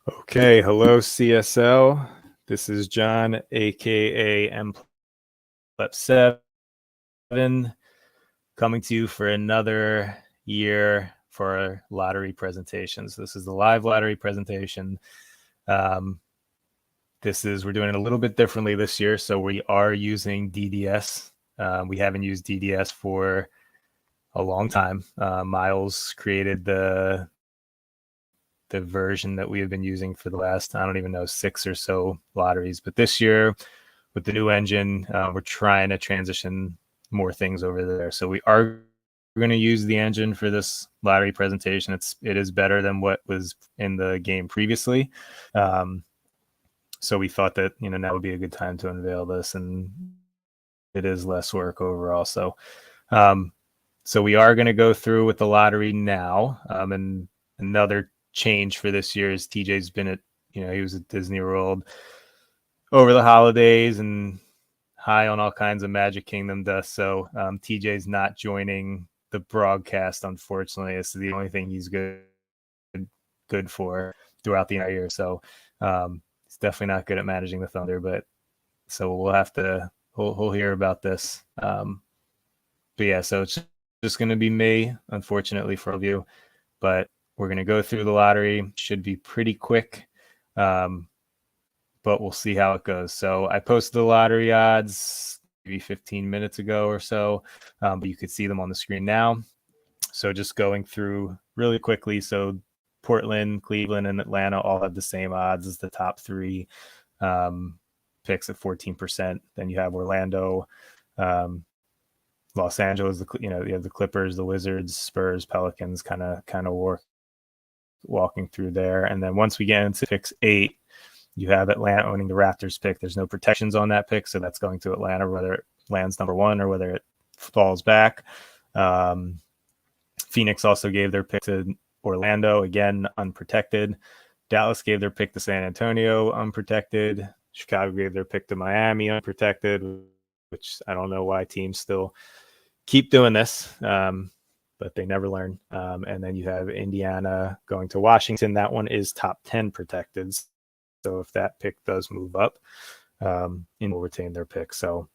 Okay, hello CSL. This is John, aka MPlep7, coming to you for another year for our lottery presentations. This is the live lottery presentation. We're doing it a little bit differently this year, so we are using DDS. We haven't used DDS for a long time. Miles created the version that we have been using for the last, I don't even know, 6 or so lotteries. But this year, with the new engine, we're trying to transition more things over there. So we are going to use the engine for this lottery presentation. It is better than what was in the game previously. So we thought that now would be a good time to unveil this, and it is less work overall. So we are going to go through with the lottery now, and another change for this year is TJ's been at, he was at Disney World over the holidays and high on all kinds of Magic Kingdom dust. So TJ's not joining the broadcast, unfortunately. This is the only thing he's good for throughout the entire year. So he's definitely not good at managing the Thunder, but so we'll hear about this. But yeah, so it's just going to be me, unfortunately, for all of you, but we're going to go through the lottery. Should be pretty quick, but we'll see how it goes. So I posted the lottery odds maybe 15 minutes ago or so, but you could see them on the screen now. So just going through really quickly. So Portland, Cleveland, and Atlanta all have the same odds as the top three picks at 14%. Then you have Orlando, Los Angeles, you have the Clippers, the Wizards, Spurs, Pelicans kind of walking through there. And then once we get into picks 8, you have Atlanta owning the Raptors pick. There's no protections on that pick, so that's going to Atlanta, whether it lands number 1 or whether it falls back. Phoenix also gave their pick to Orlando, again, unprotected. Dallas gave their pick to San Antonio, unprotected. Chicago gave their pick to Miami, unprotected, which I don't know why teams still keep doing this, but they never learn. And then you have Indiana going to Washington. That one is top 10 protected. So if that pick does move up, will retain their pick. So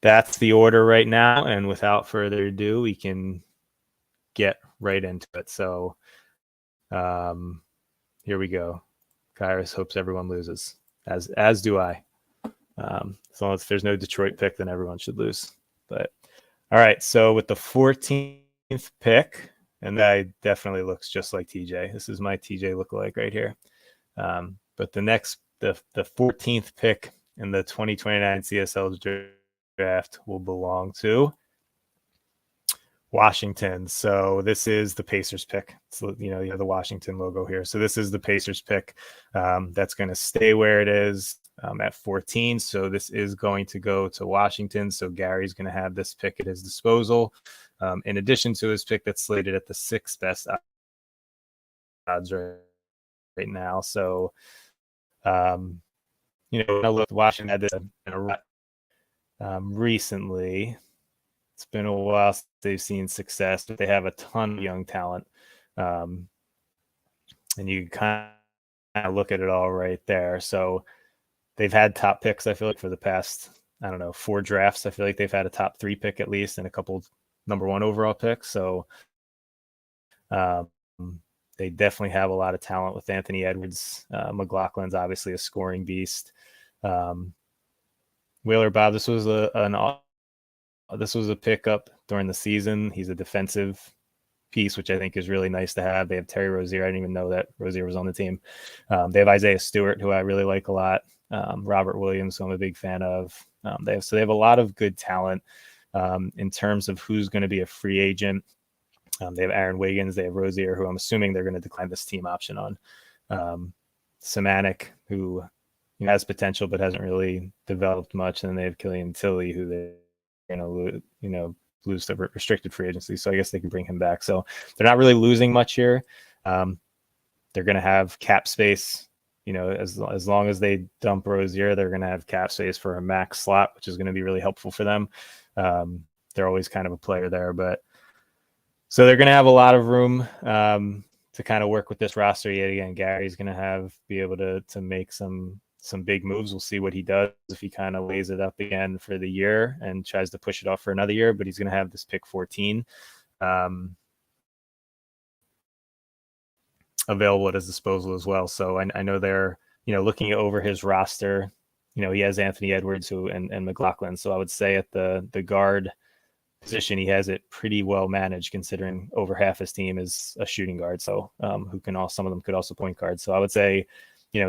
that's the order right now. And without further ado, we can get right into it. So here we go. Kyrus hopes everyone loses, as do I. As long as there's no Detroit pick, then everyone should lose. But all right, so with the 14th pick, and that definitely looks just like TJ. This is my TJ lookalike right here. But the 14th pick in the 2029 CSL draft will belong to Washington. So this is the Pacers pick. So, you have the Washington logo here. So this is the Pacers pick. That's going to stay where it is at 14. So this is going to go to Washington. So Gary's going to have this pick at his disposal, in addition to his pick that's slated at the 6th best odds right now. So, I look, Washington had this in a rut recently. It's been a while since they've seen success, but they have a ton of young talent. And you kind of look at it all right there. So they've had top picks, I feel like, for the past, 4 drafts. I feel like they've had a top 3 pick at least and a couple number 1 overall picks. So they definitely have a lot of talent with Anthony Edwards. McLaughlin's obviously a scoring beast. Wheeler Bob, this was a pickup during the season. He's a defensive piece, which I think is really nice to have. They have Terry Rozier. I didn't even know that Rozier was on the team. They have Isaiah Stewart, who I really like a lot. Robert Williams, who I'm a big fan of. They have a lot of good talent in terms of who's going to be a free agent. They have Aaron Wiggins. They have Rozier, who I'm assuming they're going to decline this team option on. Samanik, who has potential but hasn't really developed much. And then they have Killian Tilly, who they lose to restricted free agency. So I guess they can bring him back. So they're not really losing much here. They're going to have cap space. As long as they dump Rozier, they're going to have cap space for a max slot, which is going to be really helpful for them. They're always kind of a player there, but so they're going to have a lot of room to kind of work with this roster yet again. Gary's going to be able to make some big moves. We'll see what he does if he kind of lays it up again for the year and tries to push it off for another year. But he's going to have this pick 14 available at his disposal as well. So I know they're looking over his roster. He has Anthony Edwards and McLaughlin. So I would say at the guard position, he has it pretty well managed, considering over half his team is a shooting guard. So some of them could also point guard. So I would say,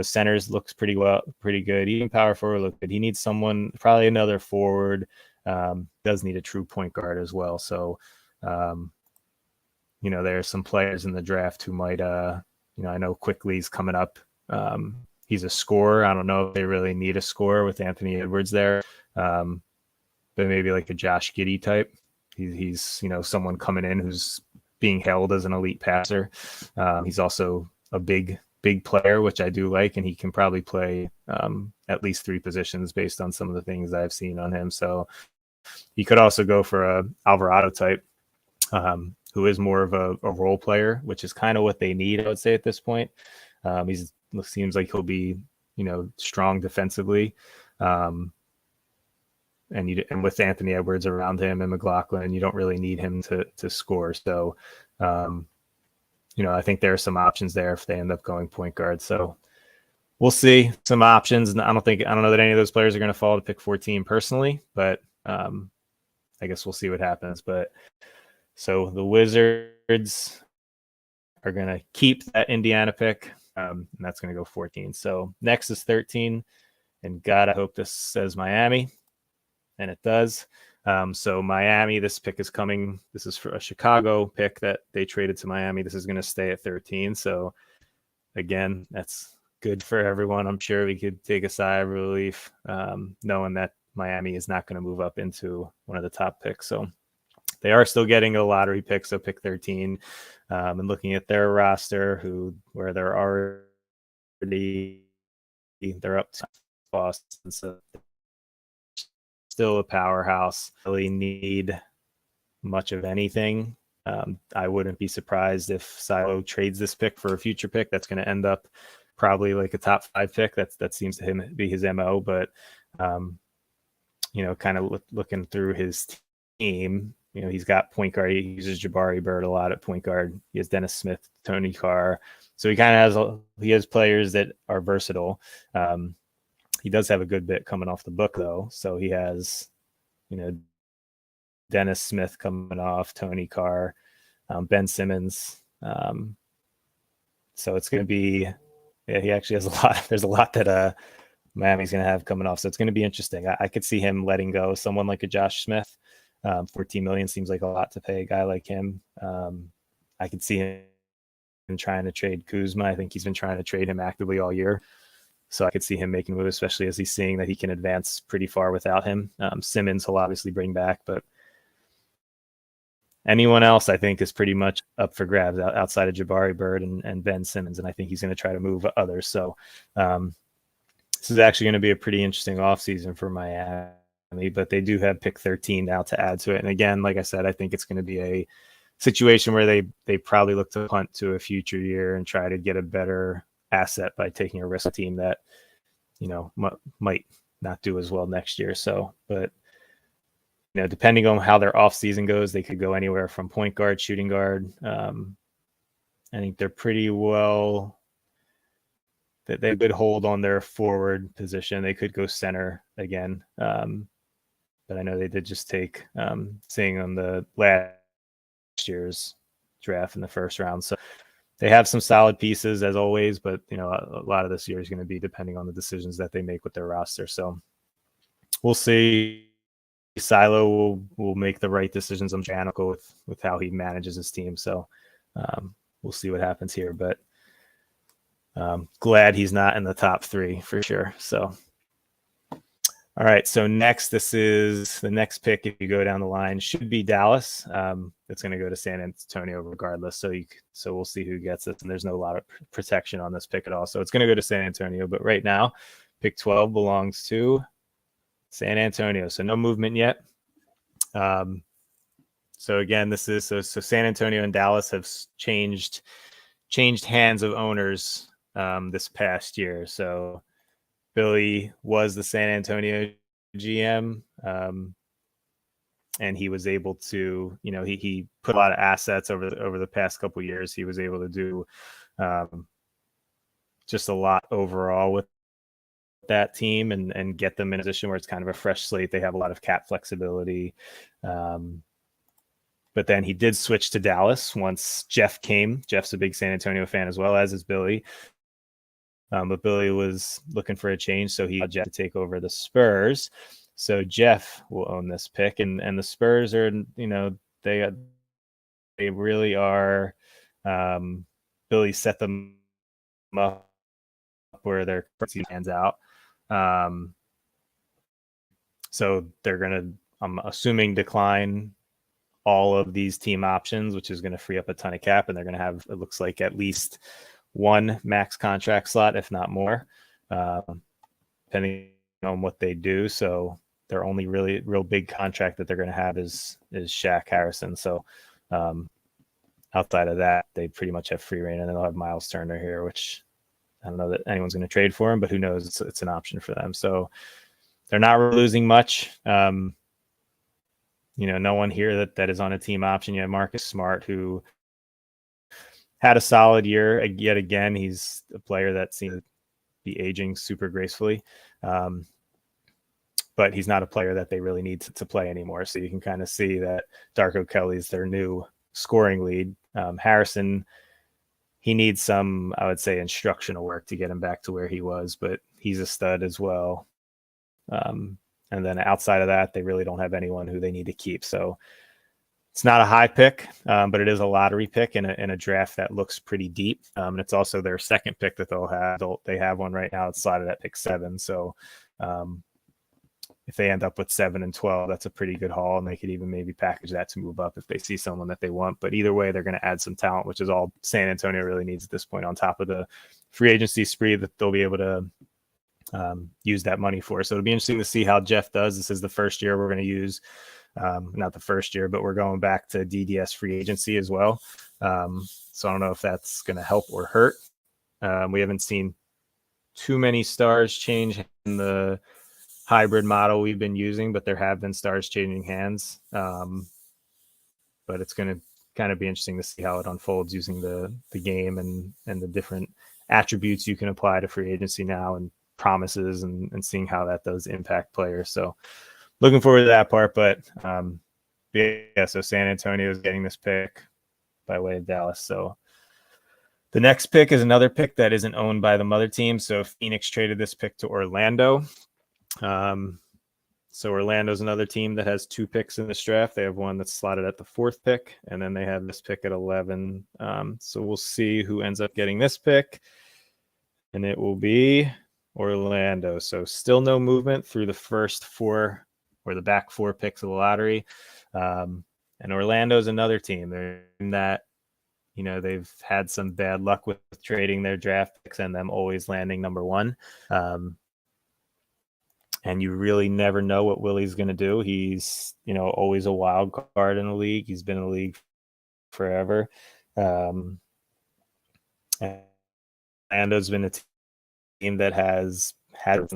centers looks pretty good. Even power forward look good. He needs someone, probably another forward. Does need a true point guard as well. So, there's some players in the draft who might, I know Quickly's coming up. He's a scorer. I don't know if they really need a scorer with Anthony Edwards there. But maybe like a Josh Giddey type. He's someone coming in who's being held as an elite passer. He's also a big player, which I do like, and he can probably play at least 3 positions based on some of the things I've seen on him. So he could also go for a Alvarado type, who is more of a role player, which is kind of what they need, I would say, at this point. Seems like he'll be, strong defensively. And with Anthony Edwards around him and McLaughlin, you don't really need him to score. So, I think there are some options there if they end up going point guard. So we'll see some options. And I don't know that any of those players are going to fall to pick 14 personally, but I guess we'll see what happens. But so the Wizards are going to keep that Indiana pick, and that's going to go 14. So next is 13, and God, I hope this says Miami, and it does. So Miami, this pick is coming. This is for a Chicago pick that they traded to Miami. This is going to stay at 13. So again, that's good for everyone. I'm sure we could take a sigh of relief knowing that Miami is not going to move up into one of the top picks. So they are still getting a lottery pick, so pick 13. And looking at their roster, where they're up to Boston, so still a powerhouse. Really need much of anything. I wouldn't be surprised if Silo trades this pick for a future pick that's going to end up probably like a top 5 pick. That seems to him be his MO. But kind of looking through his team. He's got point guard. He uses Jabari Bird a lot at point guard. He has Dennis Smith, Tony Carr. So he kind of has players that are versatile. He does have a good bit coming off the book, though. So he has, Dennis Smith coming off, Tony Carr, Ben Simmons. So it's going to be, he actually has a lot. There's a lot that Miami's going to have coming off. So it's going to be interesting. I could see him letting go someone like a Josh Smith. 14 million seems like a lot to pay a guy like him. I could see him trying to trade Kuzma. I think he's been trying to trade him actively all year. So I could see him making a move, especially as he's seeing that he can advance pretty far without him. Simmons he'll obviously bring back, but anyone else I think is pretty much up for grabs outside of Jabari Bird and Ben Simmons. And I think he's going to try to move others. So this is actually going to be a pretty interesting offseason for Miami, but they do have pick 13 now to add to it. And again, like I said, I think it's going to be a situation where they probably look to punt to a future year and try to get a better asset by taking a risk team that, might not do as well next year. So, but, depending on how their off season goes, they could go anywhere from point guard, shooting guard. I think they're pretty well that they could hold on their forward position. They could go center again. But I know they did just take seeing on the last year's draft in the first round. So they have some solid pieces as always, but a lot of this year is going to be depending on the decisions that they make with their roster. So we'll see. Silo will make the right decisions. I'm mechanical with how he manages his team. So we'll see what happens here, but glad he's not in the top 3 for sure. So all right, so next, this is the next pick. If you go down the line, should be Dallas. It's going to go to San Antonio regardless. So we'll see who gets it. And there's no lot of protection on this pick at all. So it's going to go to San Antonio. But right now, pick 12 belongs to San Antonio. So no movement yet. So again, this is so San Antonio and Dallas have changed changed hands of owners this past year. So Billy was the San Antonio GM, and he was able to, he put a lot of assets over the past couple of years. He was able to do just a lot overall with that team and get them in a position where it's kind of a fresh slate. They have a lot of cap flexibility. But then he did switch to Dallas once Jeff came. Jeff's a big San Antonio fan as well, as is Billy. But Billy was looking for a change, so he got Jeff to take over the Spurs. So Jeff will own this pick, and the Spurs are, they really are. Billy set them up where their hands out. So they're gonna, I'm assuming, decline all of these team options, which is going to free up a ton of cap, and they're going to have, it looks like, at least one max contract slot, if not more, depending on what they do. So their only really real big contract that they're going to have is Shaq Harrison. So outside of that, they pretty much have free reign, and then they'll have Miles Turner here, which I don't know that anyone's going to trade for him, but who knows? It's an option for them. So they're not really losing much. No one here that is on a team option. You have Marcus Smart, who had a solid year. Yet again, he's a player that seems to be aging super gracefully. But he's not a player that they really need to play anymore. So you can kind of see that Darko Kelly's their new scoring lead. Harrison, he needs some, I would say, instructional work to get him back to where he was, but he's a stud as well. And then outside of that, they really don't have anyone who they need to keep. So it's not a high pick, but it is a lottery pick in a draft that looks pretty deep. And it's also their second pick that they'll have. They have one right now. It's slotted at pick 7. So if they end up with 7 and 12, that's a pretty good haul. And they could even maybe package that to move up if they see someone that they want. But either way, they're going to add some talent, which is all San Antonio really needs at this point, on top of the free agency spree that they'll be able to use that money for. So it'll be interesting to see how Jeff does. This is the first year we're going to use, not the first year, but we're going back to DDS free agency as well. So I don't know if that's going to help or hurt. We haven't seen too many stars change in the hybrid model we've been using, but there have been stars changing hands. But it's going to kind of be interesting to see how it unfolds using the game and the different attributes you can apply to free agency now, and promises, and seeing how that does impact players. So looking forward to that part. But yeah, so San Antonio is getting this pick by way of Dallas. So the next pick is another pick that isn't owned by the mother team. So Phoenix traded this pick to Orlando. So Orlando's another team that has 2 picks in this draft. They have one that's slotted at the 4th pick, and then they have this pick at 11. So we'll see who ends up getting this pick, and it will be Orlando. So still no movement through the first 4 or the back 4 picks of the lottery. And Orlando's another team. They're in that, they've had some bad luck with trading their draft picks and them always landing number 1. And you really never know what Willie's going to do. He's, always a wild card in the league. He's been in the league forever. And Orlando's been a team that has had,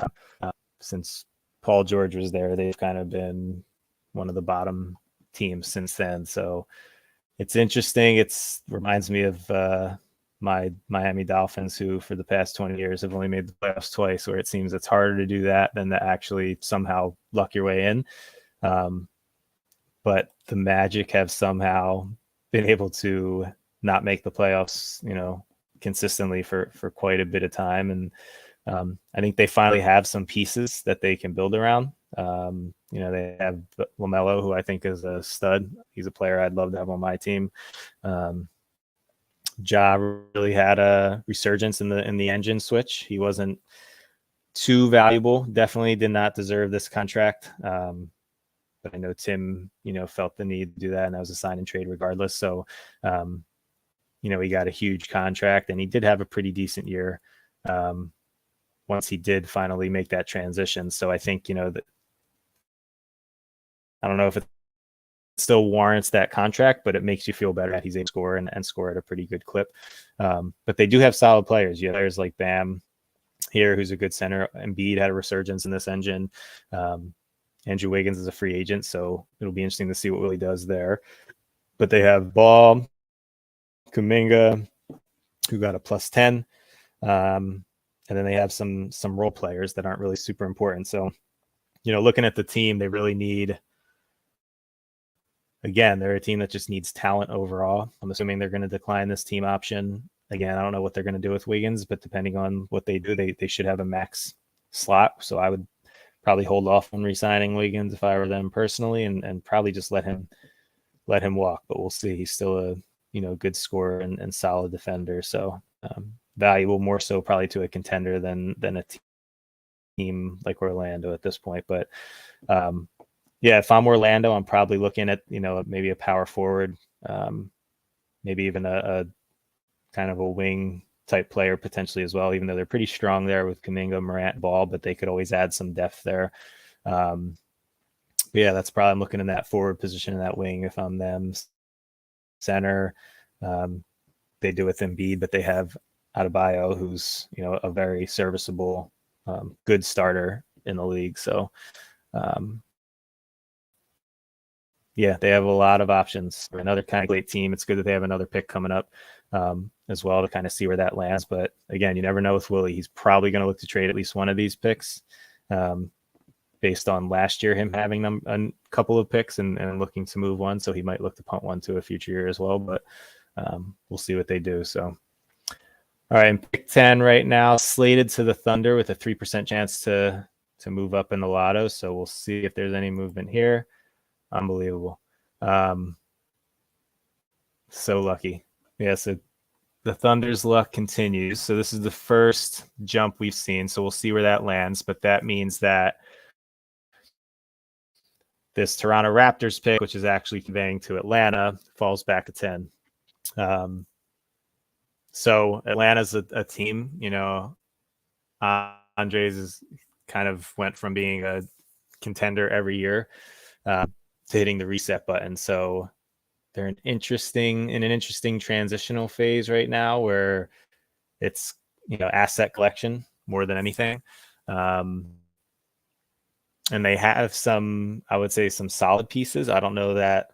since Paul George was there, they've kind of been one of the bottom teams since then. So it's interesting. It's reminds me of my Miami Dolphins, who for the past 20 years have only made the playoffs twice, where it seems it's harder to do that than to actually somehow luck your way in. But the Magic have somehow been able to not make the playoffs, consistently for quite a bit of time. And I think they finally have some pieces that they can build around. They have LaMelo, who I think is a stud. He's a player I'd love to have on my team. Ja really had a resurgence in the engine switch. He wasn't too valuable. Definitely did not deserve this contract. But I know Tim, felt the need to do that, and that was a sign and trade regardless. So, he got a huge contract, and he did have a pretty decent year once he did finally make that transition. So I think, that I don't know if it's still warrants that contract, but it makes you feel better that he's able to score and score at a pretty good clip. But they do have solid players. You have players like Bam here, who's a good center. Embiid had a resurgence in this engine. Andrew Wiggins is a free agent, so it'll be interesting to see what Willie does there. But they have Ball, Kuminga, who got a +10. And then they have some role players that aren't really super important. So, looking at the team, they really need, again, they're a team that just needs talent overall. I'm assuming they're going to decline this team option. Again, I don't know what they're going to do with Wiggins, but depending on what they do, they should have a max slot. So I would probably hold off on re-signing Wiggins if I were them personally, and probably just let him walk. But we'll see. He's still a good scorer and solid defender. So valuable more so probably to a contender than a team like Orlando at this point. But if I'm Orlando, I'm probably looking at maybe a power forward, maybe even a kind of a wing type player potentially as well, even though they're pretty strong there with Kuminga, Morant, Ball, but they could always add some depth there. That's probably, I'm looking in that forward position in that wing if I'm them. Center, they do with Embiid, but they have Adebayo, who's a very serviceable, good starter in the league. So they have a lot of options. Another kind of great team. It's good that they have another pick coming up as well to kind of see where that lands. But again, you never know with Willie. He's probably going to look to trade at least one of these picks based on last year, him having a couple of picks and looking to move one. So he might look to punt one to a future year as well. But we'll see what they do. So, all right, in pick 10 right now, slated to the Thunder with a 3% chance to move up in the lotto. So we'll see if there's any movement here. Unbelievable. So lucky. So the Thunder's luck continues. So this is the first jump we've seen. So we'll see where that lands. But that means that this Toronto Raptors pick, which is actually conveying to Atlanta, falls back to 10. So Atlanta's a team, Andres is kind of went from being a contender every year to hitting the reset button. So they're in an interesting transitional phase right now where it's, asset collection more than anything. And they have I would say some solid pieces. I don't know that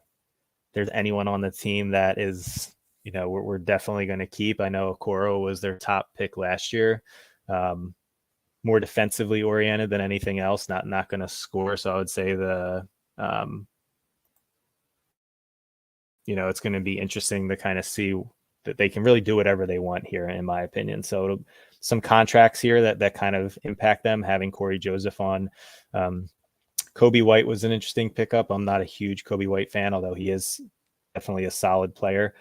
there's anyone on the team that is, we're definitely going to keep. I know Okoro was their top pick last year. More defensively oriented than anything else, not going to score. So I would say it's going to be interesting to kind of see that they can really do whatever they want here, in my opinion. So some contracts here that kind of impact them, having Corey Joseph on. Kobe White was an interesting pickup. I'm not a huge Kobe White fan, although he is definitely a solid player.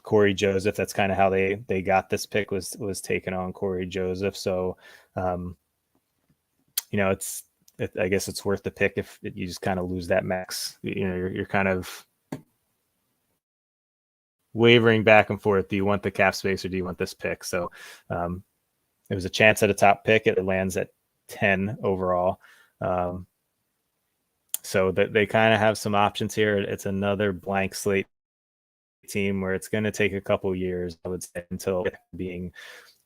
Corey Joseph, that's kind of how they got this pick, was taken on Corey Joseph. So, I guess it's worth the pick if you just kind of lose that max. You're kind of wavering back and forth. Do you want the cap space or do you want this pick? So it was a chance at a top pick. It lands at 10 overall. So that they kind of have some options here. It's another blank slate team where it's going to take a couple years, I would say, until being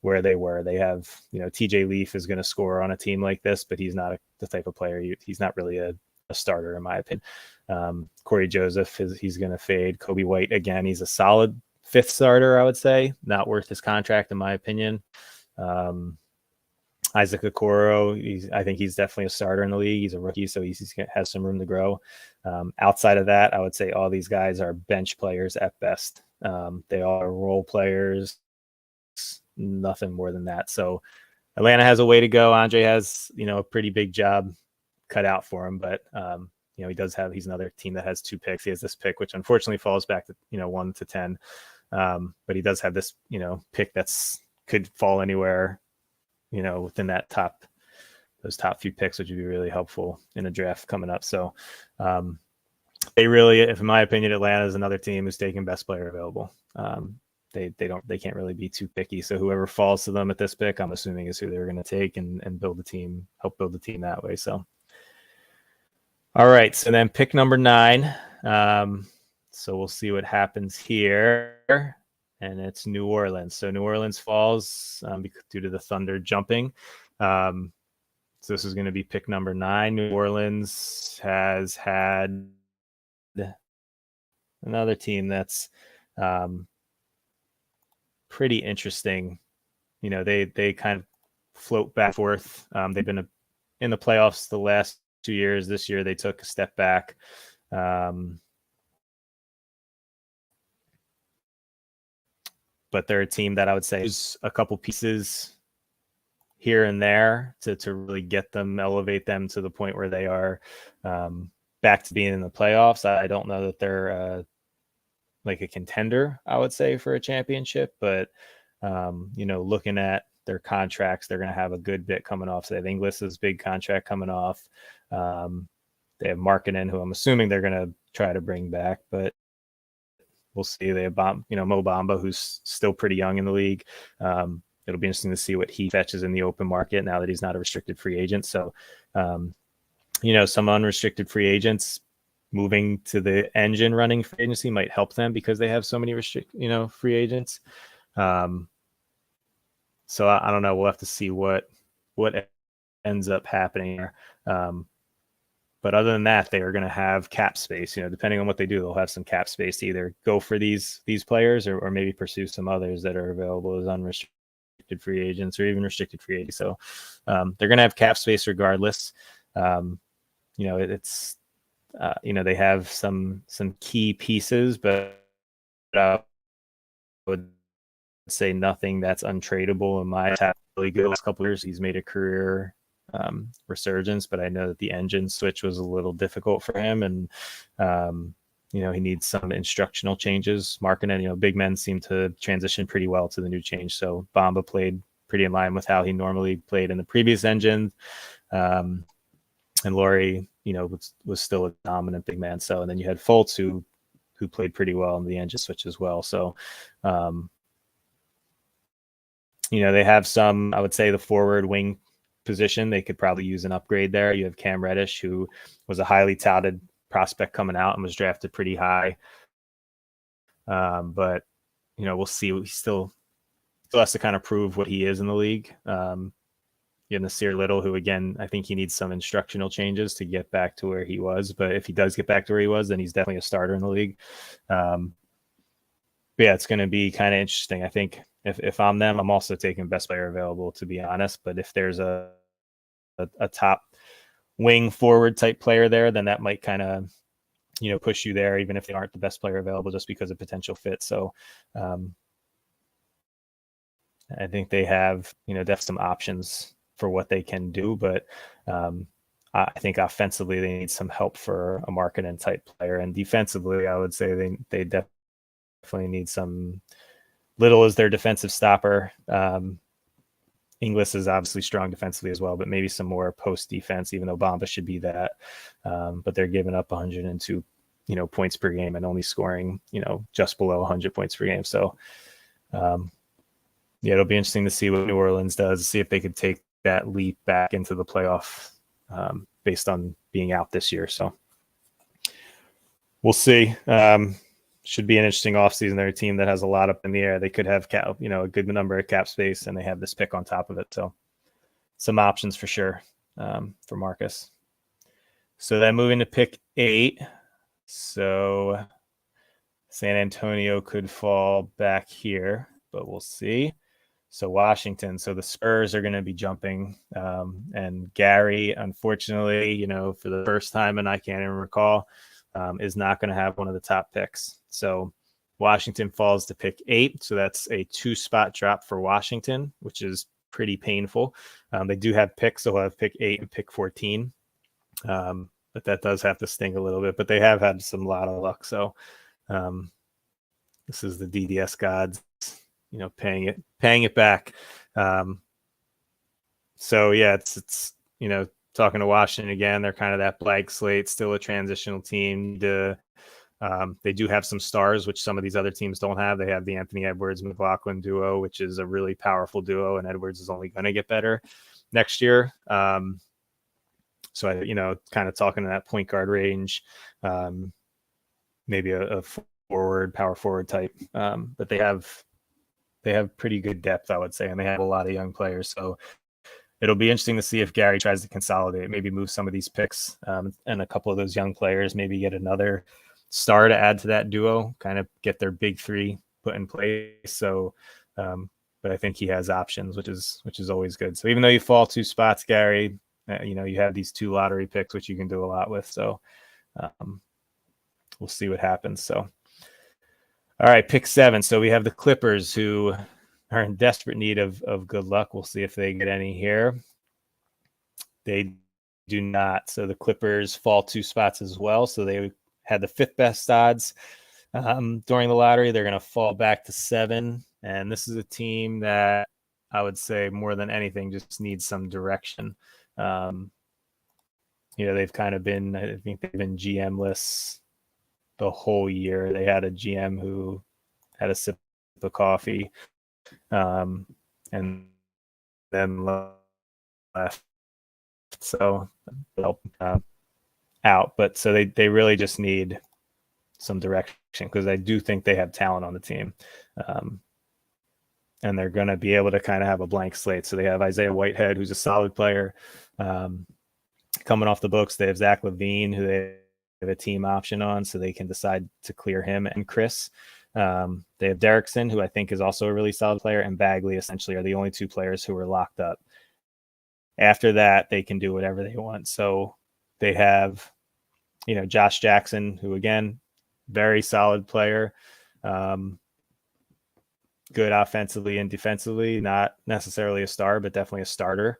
where they were. They have, TJ Leaf is going to score on a team like this, but he's not the type of player. He's not really a starter, in my opinion. Corey Joseph, he's going to fade. Kobe White, again, he's a solid fifth starter, I would say. Not worth his contract, in my opinion. Isaac Okoro, I think he's definitely a starter in the league. He's a rookie, so he has some room to grow. Outside of that, I would say all these guys are bench players at best. They are role players, nothing more than that. So Atlanta has a way to go. Andre has, a pretty big job cut out for him, but he's another team that has two picks. He has this pick, which unfortunately falls back to 1 to 10. But he does have this, pick could fall anywhere, within those top few picks, which would be really helpful in a draft coming up. So they really, in my opinion, Atlanta is another team who's taking best player available. They can't really be too picky. So whoever falls to them at this pick, I'm assuming is who they're going to take and help build the team that way. So, All right, so then pick number 9. So we'll see what happens here. And it's New Orleans. So New Orleans falls due to the Thunder jumping. So this is going to be pick number 9. New Orleans has had another team that's pretty interesting. You know, they kind of float back and forth. They've been in the playoffs the last 2 years. This year they took a step back. But they're a team that I would say is a couple pieces here and there to really get them, elevate them to the point where they are back to being in the playoffs. I don't know that they're like a contender, I would say, for a championship, but looking at their contracts, they're going to have a good bit coming off. So they have Inglis's big contract coming off. They have Markkanen, who I'm assuming they're going to try to bring back, but we'll see. They have Mo Bamba, who's still pretty young in the league. It'll be interesting to see what he fetches in the open market now that he's not a restricted free agent. So, some unrestricted free agents moving to the engine running free agency might help them because they have so many free agents. So I don't know. We'll have to see what ends up happening here. But other than that, they are going to have cap space. Depending on what they do, they'll have some cap space to either go for these players or maybe pursue some others that are available as unrestricted free agents or even restricted free agents. So they're going to have cap space regardless. It's they have some key pieces, but I would say nothing that's untradeable. In my really good last couple of years, he's made a career resurgence, but I know that the engine switch was a little difficult for him, and he needs some instructional changes. Markkanen, big men seem to transition pretty well to the new change. So Bamba played pretty in line with how he normally played in the previous engine. And Laurie, was still a dominant big man. So, and then you had Fultz who played pretty well in the engine switch as well. So, they have some, I would say, the forward wing position. They could probably use an upgrade there. You have Cam Reddish, who was a highly touted prospect coming out and was drafted pretty high. But, we'll see. He still has to kind of prove what he is in the league. You have Nasir Little, who, again, I think he needs some instructional changes to get back to where he was. But if he does get back to where he was, then he's definitely a starter in the league. But yeah, it's going to be kind of interesting. I think if I'm them, I'm also taking best player available, to be honest. But if there's a top wing forward type player there, then that might kind of, push you there, even if they aren't the best player available, just because of potential fit. So I think they have, definitely some options for what they can do, but I think offensively they need some help for a Markkanen type player, and defensively I would say they definitely need some. Little as their defensive stopper. Inglis is obviously strong defensively as well, but maybe some more post defense, even though Bamba should be that. But they're giving up 102 points per game and only scoring just below 100 points per game. So it'll be interesting to see what New Orleans does, see if they could take that leap back into the playoff based on being out this year. So we'll see. Should be an interesting offseason. They're a team that has a lot up in the air. They could have a good number of cap space, and they have this pick on top of it. So some options for sure for Marcus. So then moving to pick 8. So San Antonio could fall back here, but we'll see. So Washington. So the Spurs are going to be jumping. And Gary, unfortunately, for the first time, and I can't even recall, is not going to have one of the top picks. So Washington falls to pick 8. So that's a 2-spot drop for Washington, which is pretty painful. They do have picks. So they'll have pick 8 and pick 14. But that does have to sting a little bit. But they have had some lot of luck. So this is the DDS gods, paying it back. So yeah, it's talking to Washington again, they're kind of that blank slate, still a transitional team. They do have some stars, which some of these other teams don't have. They have the Anthony Edwards-McLaughlin duo, which is a really powerful duo, and Edwards is only going to get better next year. So kind of talking to that point guard range, maybe a forward, power forward type. But they have pretty good depth, I would say, and they have a lot of young players. So it'll be interesting to see if Gary tries to consolidate, maybe move some of these picks and a couple of those young players, maybe get another star to add to that duo, kind of get their big three put in place. So, but I think he has options, which is always good. So even though you fall 2 spots, Gary, you have these 2 lottery picks, which you can do a lot with. So we'll see what happens. So, all right, pick 7. So we have the Clippers, who are in desperate need of good luck. We'll see if they get any here. They do not. So the Clippers fall 2 spots as well. So they had the 5th best odds during the lottery. They're going to fall back to 7. And this is a team that I would say more than anything just needs some direction. They've kind of been, I think they've been GM-less the whole year. They had a GM who had a sip of coffee and then left. So out. But so they really just need some direction, because I do think they have talent on the team. And they're going to be able to kind of have a blank slate. So they have Isaiah Whitehead, who's a solid player, coming off the books. They have Zach LaVine, who they have a team option on, so they can decide to clear him and Chris. They have Derrickson, who I think is also a really solid player, and Bagley essentially are the only 2 players who are locked up. After that, they can do whatever they want. So they have, Josh Jackson, who, again, very solid player, good offensively and defensively, not necessarily a star, but definitely a starter.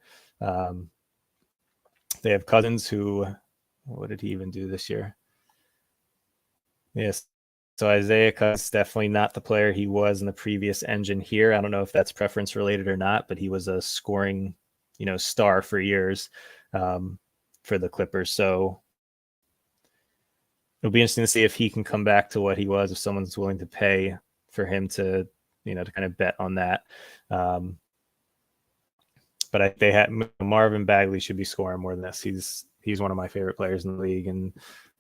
They have Cousins, who, what did he even do this year? Yes. So Isaiah Cousins, definitely not the player he was in the previous engine here. I don't know if that's preference related or not, but he was a scoring, star for years for the Clippers. So it'll be interesting to see if he can come back to what he was, if someone's willing to pay for him to, to kind of bet on that. But they had Marvin Bagley should be scoring more than this. He's one of my favorite players in the league, and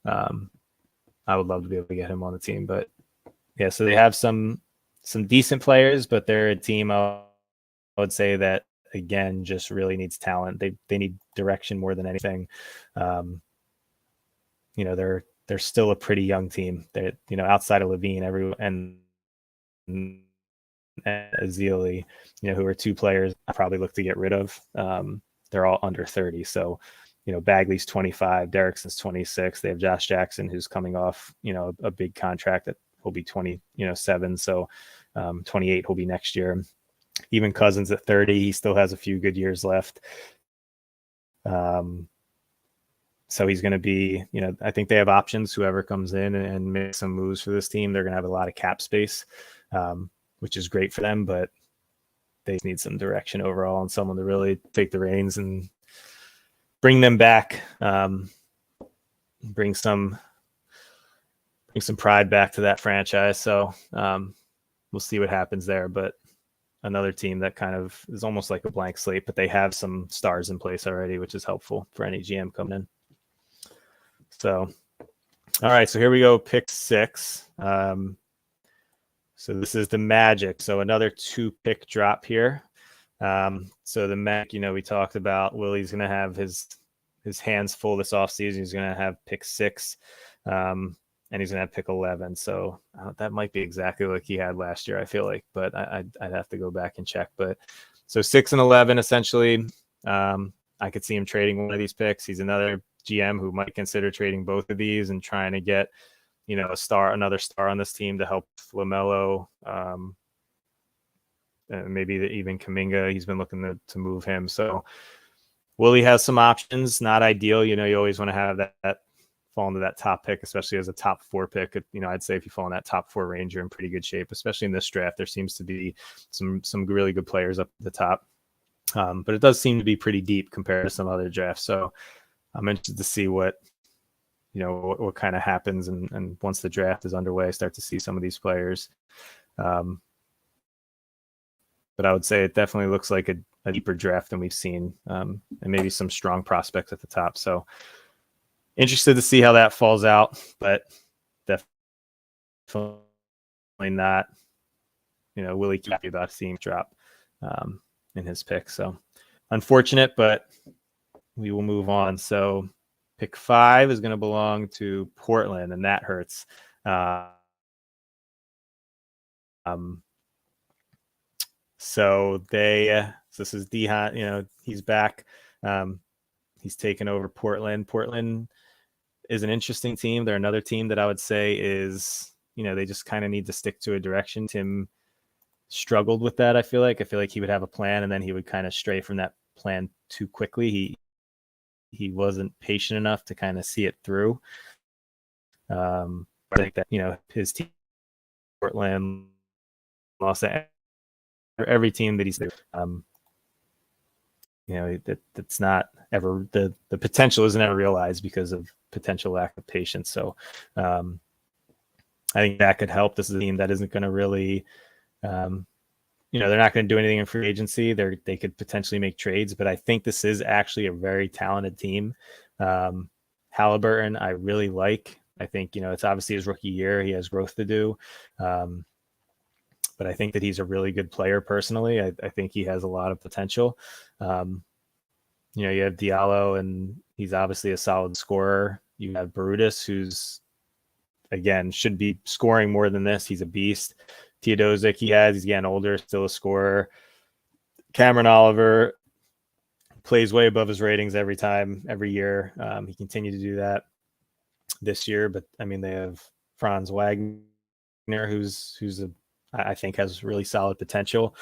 I would love to be able to get him on the team. But yeah, so they have some decent players, but they're a team I would say that, again, just really needs talent. They need direction more than anything. They're still a pretty young team. They, outside of LaVine, everyone and Azili, who are 2 players I probably look to get rid of. They're all under 30. So, Bagley's 25, Derrickson's 26. They have Josh Jackson, who's coming off, a big contract that will be 27. So 28 will be next year. Even Cousins at 30, he still has a few good years left. So he's going to be, I think they have options. Whoever comes in and makes some moves for this team, they're going to have a lot of cap space, which is great for them, but they need some direction overall and someone to really take the reins and bring them back, bring some pride back to that franchise. So we'll see what happens there. But another team that kind of is almost like a blank slate, but they have some stars in place already, which is helpful for any GM coming in. So, all right, so here we go, pick 6. So this is the Magic. So another 2-pick drop here. So the Magic, we talked about Willie's going to have his hands full this offseason. He's going to have pick 6, and he's going to have pick 11. So that might be exactly like he had last year, I feel like, but I'd have to go back and check. But so 6 and 11, essentially, I could see him trading one of these picks. He's another GM who might consider trading both of these and trying to get, another star on this team to help LaMelo, and maybe even Kuminga. He's been looking to move him. So Willie has some options. Not ideal. You always want to have that fall into that top pick, especially as a top 4 pick. I'd say if you fall in that top 4 range, you're in pretty good shape, especially in this draft. There seems to be some really good players up at the top. But it does seem to be pretty deep compared to some other drafts. So I'm interested to see what kind of happens. And once the draft is underway, I start to see some of these players but I would say it definitely looks like a deeper draft than we've seen, and maybe some strong prospects at the top. So interested to see how that falls out, but definitely not, Willie happy about seeing drop in his pick. So unfortunate, but we will move on. So pick 5 is going to belong to Portland, and that hurts. So this is Dehan, he's back. He's taken over Portland. Portland is an interesting team. They're another team that I would say is, they just kind of need to stick to a direction. Tim struggled with that. I feel like he would have a plan and then he would kind of stray from that plan too quickly. He wasn't patient enough to kind of see it through. I think that, his team, Portland, Los Angeles, every team that he's that's not ever the potential isn't ever realized because of potential lack of patience. So I think that could help. This is a team that isn't going to really, they're not going to do anything in free agency. They could potentially make trades, but I think this is actually a very talented team. Halliburton, I really like. I think, it's obviously his rookie year. He has growth to do. But I think that he's a really good player personally. I think he has a lot of potential. You have Diallo, and he's obviously a solid scorer. You have Barutis, who's, again, should be scoring more than this. He's a beast. Teodosic, he's getting older, still a scorer. Cameron Oliver plays way above his ratings every year. He continued to do that this year, but I mean, they have Franz Wagner, who's I think has really solid potential,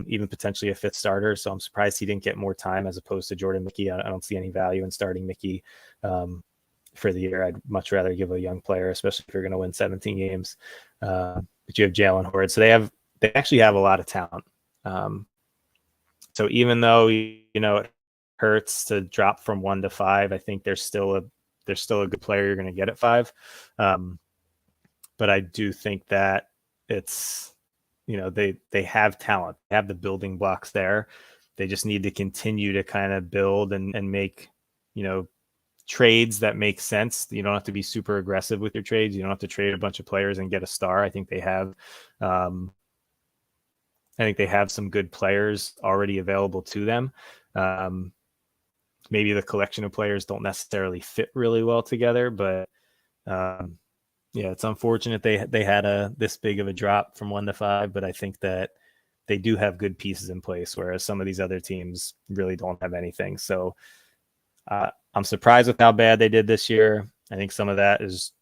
even potentially a 5th starter. So I'm surprised he didn't get more time as opposed to Jordan Mickey. I don't see any value in starting Mickey for the year. I'd much rather give a young player, especially if you're going to win 17 games. But you have Jalen Horde. So they actually have a lot of talent. So even though, it hurts to drop from 1 to 5, I think there's still a good player you're going to get at 5. But I do think that it's, they have talent, they have the building blocks there. They just need to continue to kind of build and make, trades that make sense. You don't have to be super aggressive with your trades. You don't have to trade a bunch of players and get a star. I think they have some good players already available to them. Maybe the collection of players don't necessarily fit really well together, but it's unfortunate they had this big of a drop from 1 to 5, but I think that they do have good pieces in place, whereas some of these other teams really don't have anything. So I'm surprised with how bad they did this year. I think some of that is,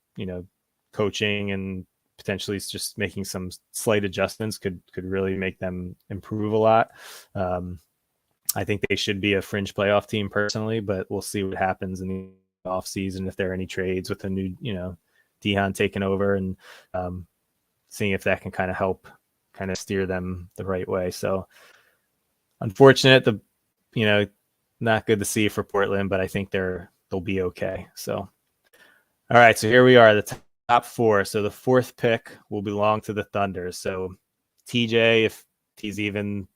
coaching, and potentially just making some slight adjustments could really make them improve a lot. I think they should be a fringe playoff team personally, but we'll see what happens in the offseason, if there are any trades with the new, Dehan taking over, and seeing if that can kind of help kind of steer them the right way. So unfortunate, not good to see for Portland, but I think they'll be okay. So, all right. So here we are, the top 4. So the 4th pick will belong to the Thunder. So TJ, if he's even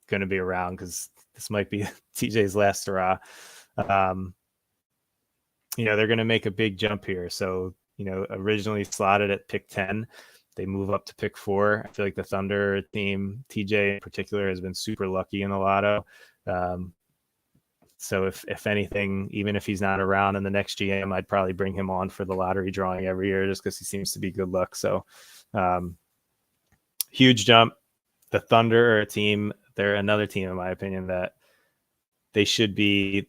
going to be around, because this might be TJ's last hurrah. They're going to make a big jump here. So, originally slotted at pick 10, they move up to pick 4. I feel like the Thunder team, TJ in particular, has been super lucky in the lotto. So if anything, even if he's not around in the next GM, I'd probably bring him on for the lottery drawing every year, just because he seems to be good luck. So huge jump. The Thunder are a team. They're another team, in my opinion, that they should be in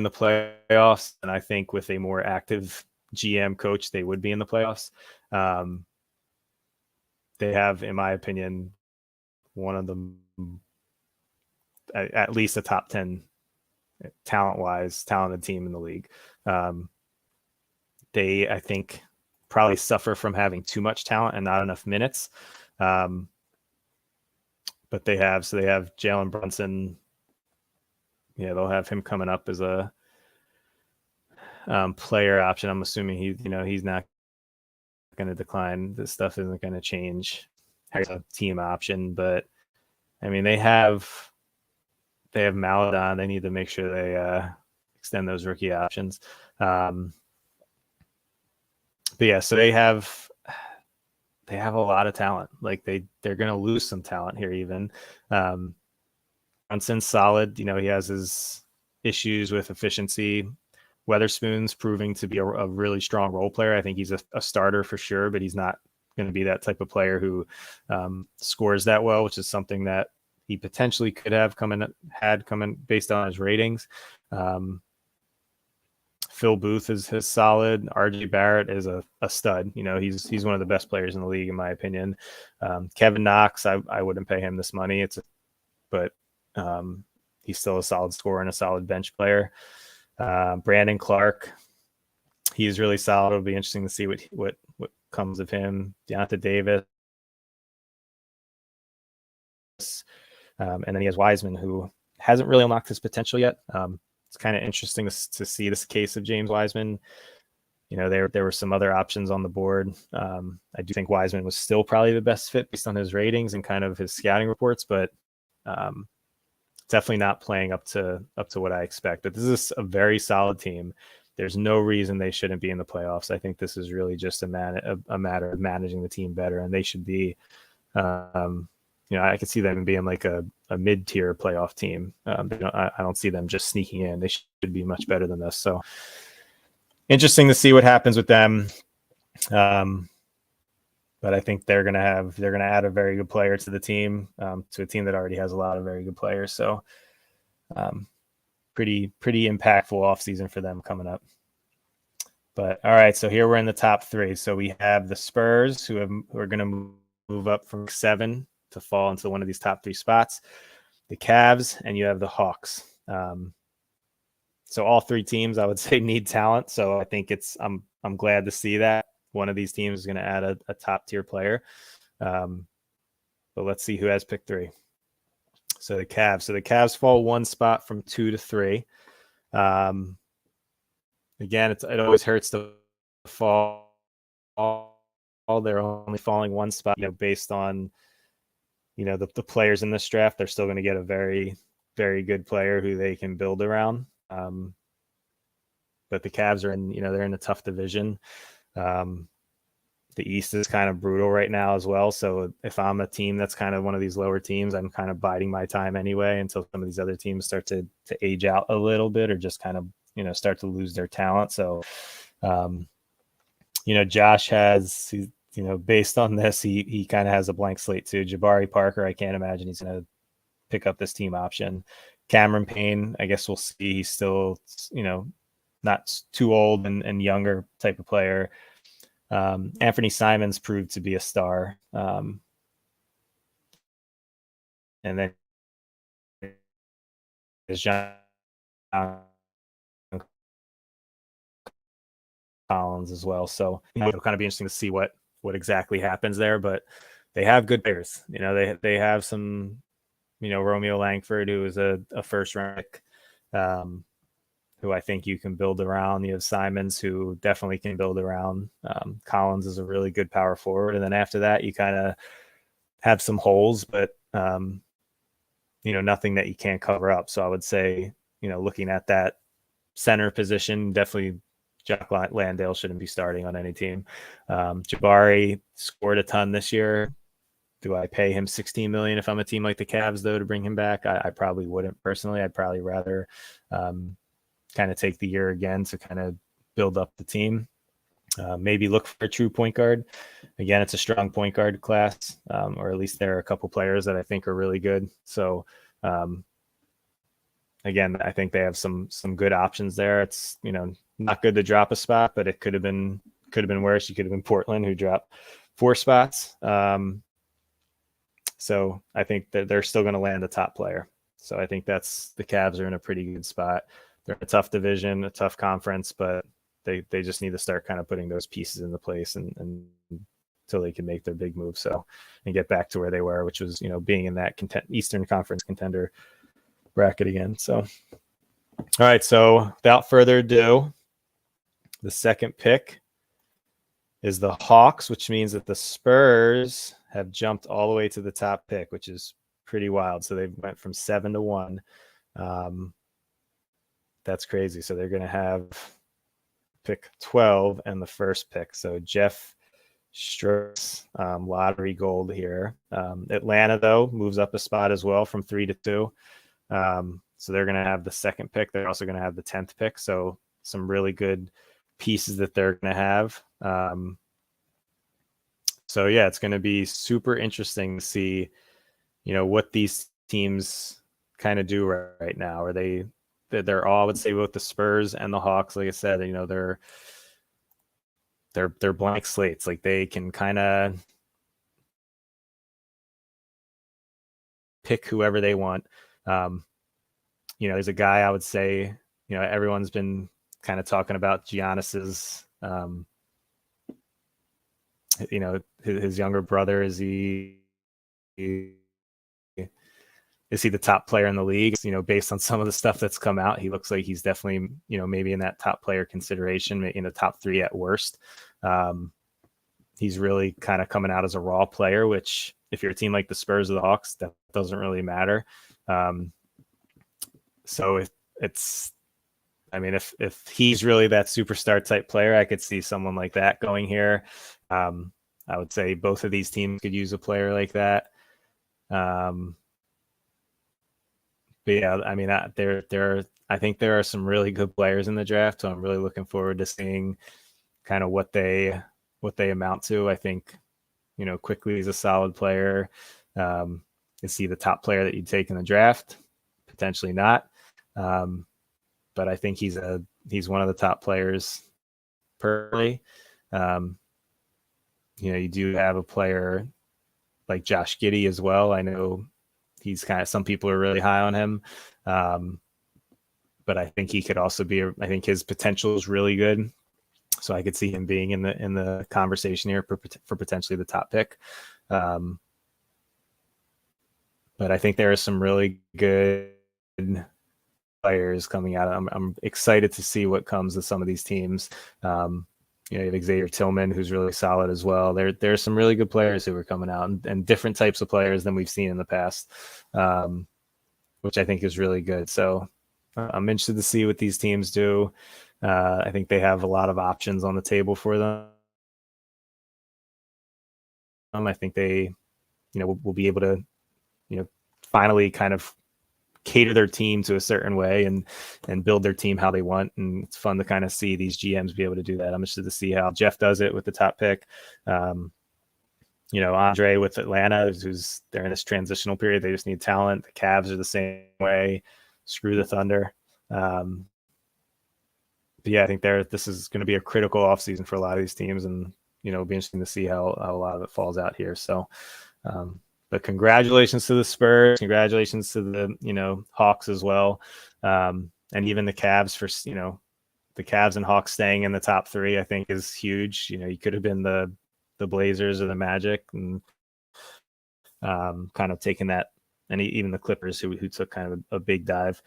the playoffs. And I think with a more active GM coach, they would be in the playoffs. They have, in my opinion, one of the, at least a top 10 talented team in the league. They, I think, probably suffer from having too much talent and not enough minutes. But they have Jalen Brunson. Yeah, they'll have him coming up as a player option. I'm assuming he's not going to decline. This stuff isn't going to change as a team option, but I mean, they have Maladon. They need to make sure they extend those rookie options. But yeah, so they have a lot of talent. Like they're going to lose some talent here even. Brunson's solid. He has his issues with efficiency. Weatherspoon's proving to be a really strong role player. I think he's a starter for sure, but he's not going to be that type of player who scores that well, which is something that he potentially could have coming based on his ratings. Phil Booth is solid. RJ Barrett is a stud. He's one of the best players in the league in my opinion. Kevin Knox, I wouldn't pay him this money. But he's still a solid scorer and a solid bench player. Brandon Clark, he's really solid. It'll be interesting to see what comes of him. Deonta Davis, and then he has Wiseman, who hasn't really unlocked his potential yet. It's kind of interesting to see this case of James Wiseman. There were some other options on the board. I do think Wiseman was still probably the best fit based on his ratings and kind of his scouting reports, but definitely not playing up to what I expect. But this is a very solid team. There's no reason they shouldn't be in the playoffs. I think this is really just a matter of managing the team better, and they should be. I could see them being like a mid-tier playoff team. I don't see them just sneaking in. They should be much better than this. So interesting to see what happens with them. But I think they're gonna add a very good player to the team, to a team that already has a lot of very good players. So pretty impactful offseason for them coming up. But all right, so here we're in the top three. So we have the Spurs who are going to move up from 7 to fall into one of these top 3 spots. The Cavs, and you have the Hawks. So all 3 teams, I would say, need talent. So I think I'm glad to see that one of these teams is going to add a top tier player. But let's see who has pick 3. So the Cavs fall one spot from 2 to 3. Again, it always hurts to fall. They're only falling one spot, based on, the players in this draft. They're still going to get a very, very good player who they can build around. But the Cavs are they're in a tough division. The East is kind of brutal right now as well. So if I'm a team that's kind of one of these lower teams, I'm kind of biding my time anyway until some of these other teams start to age out a little bit, or just kind of, start to lose their talent. So, Josh has, based on this, he kind of has a blank slate too. Jabari Parker, I can't imagine he's going to pick up this team option. Cameron Payne, I guess we'll see. He's still, not too old and younger type of player. Anthony Simons proved to be a star. And then there's John Collins as well. So it'll kind of be interesting to see what exactly happens there. But they have good players. They have some, Romeo Langford, who is a first round pick, who I think you can build around. You have Simons, who definitely can build around. Collins is a really good power forward. And then after that, you kind of have some holes, but, nothing that you can't cover up. So I would say, looking at that center position, definitely Jack Landale shouldn't be starting on any team. Jabari scored a ton this year. Do I pay him $16 million if I'm a team like the Cavs, though, to bring him back? I probably wouldn't personally. I'd probably rather kind of take the year again to kind of build up the team. Maybe look for a true point guard. Again, it's a strong point guard class, or at least there are a couple players that I think are really good. So, again, I think they have some good options there. It's, not good to drop a spot, but it could have been worse. You could have been Portland, who dropped 4 spots. So I think that they're still going to land a top player. So I think the Cavs are in a pretty good spot. They're in a tough division, a tough conference, but they just need to start kind of putting those pieces into place and until they can make their big move. So, and get back to where they were, which was, being in that Eastern Conference contender bracket again. So, all right. So without further ado, the second pick is the Hawks, which means that the Spurs have jumped all the way to the top pick, which is pretty wild. So they went from 7-1. That's crazy. So they're going to have pick 12 and the first pick. So Jeff Strokes, lottery gold here. Atlanta, though, moves up a spot as well from 3-2. So they're going to have the second pick. They're also going to have the 10th pick. So some really good pieces that they're going to have. So yeah, it's going to be super interesting to see, what these teams kind of do right now. Are they're all, I would say, both the Spurs and the Hawks, like I said, they're blank slates. Like they can kind of pick whoever they want. There's a guy I would say, everyone's been kind of talking about Giannis's, his younger brother. Is he the top player in the league? Based on some of the stuff that's come out, he looks like he's definitely, maybe in that top player consideration, in the top 3 at worst. He's really kind of coming out as a raw player, which if you're a team like the Spurs or the Hawks, that doesn't really matter. So if he's really that superstar type player, I could see someone like that going here. I would say both of these teams could use a player like that. But yeah, I think there are some really good players in the draft, so I'm really looking forward to seeing kind of what they amount to. I think, Quickly is a solid player. Is he the top player that you'd take in the draft? Potentially not. But I think he's one of the top players personally. You do have a player like Josh Giddey as well. I know he's some people are really high on him. But I think he could also I think his potential is really good. So I could see him being in the conversation here for potentially the top pick. But I think there are some really good players coming out. I'm excited to see what comes of some of these teams. You have Xavier Tillman, who's really solid as well. There's some really good players who are coming out, and different types of players than we've seen in the past, which I think is really good. So I'm interested to see what these teams do. I think they have a lot of options on the table for them. I think they, will be able to, finally kind of cater their team to a certain way and build their team how they want. And it's fun to kind of see these GMs be able to do that. I'm interested to see how Jeff does it with the top pick. Andre with Atlanta, they're in this transitional period. They just need talent. The Cavs are the same way. Screw the Thunder. But yeah, I think this is going to be a critical offseason for a lot of these teams, and it'll be interesting to see how a lot of it falls out here. So, but congratulations to the Spurs, congratulations to the Hawks as well, and even the Cavs for the Cavs and Hawks staying in the top 3. I think is huge. You could have been the Blazers or the Magic, and kind of taking that, and even the Clippers who took kind of a big dive.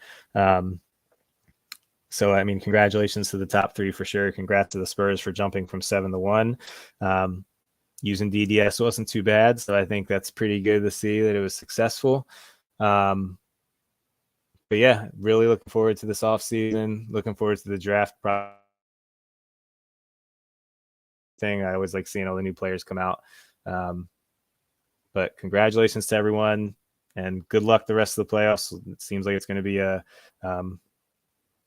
So, congratulations to the top 3 for sure. Congrats to the Spurs for jumping from 7-1. Using DDS wasn't too bad. So I think that's pretty good to see that it was successful. But yeah, really looking forward to this offseason. Looking forward to the draft thing. I always like seeing all the new players come out. But congratulations to everyone, and good luck the rest of the playoffs. It seems like it's going to be a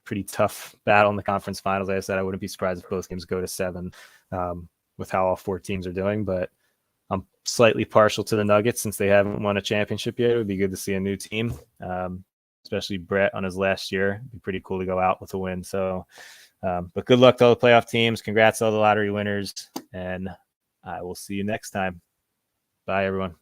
pretty tough battle in the conference finals. Like I said, I wouldn't be surprised if both games go to 7 with how all 4 teams are doing, but I'm slightly partial to the Nuggets since they haven't won a championship yet. It would be good to see a new team, especially Brett on his last year. It'd be pretty cool to go out with a win. So, but good luck to all the playoff teams. Congrats to all the lottery winners, and I will see you next time. Bye, everyone.